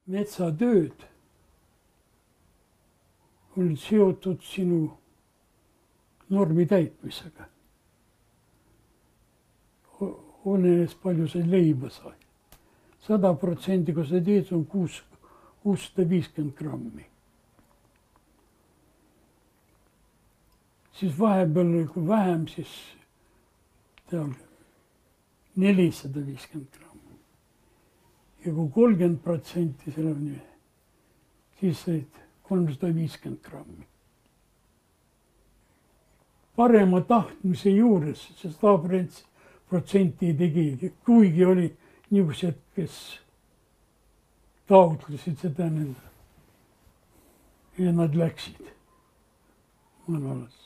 metsatööd olid seotud sinu normi täitmisega. Olenes palju sa leiba said. 100%, kui sa teed, on 650 grammi. Siis vahepeal, kui vähem, siis 450 grammi. Ja kui 30% seal on, siis said 350 grammi. Parema tahtmise juures, sest 100% ei tegi, kuigi oli niisugused, kes taotlesid seda nende ja nad läksid mõnalast.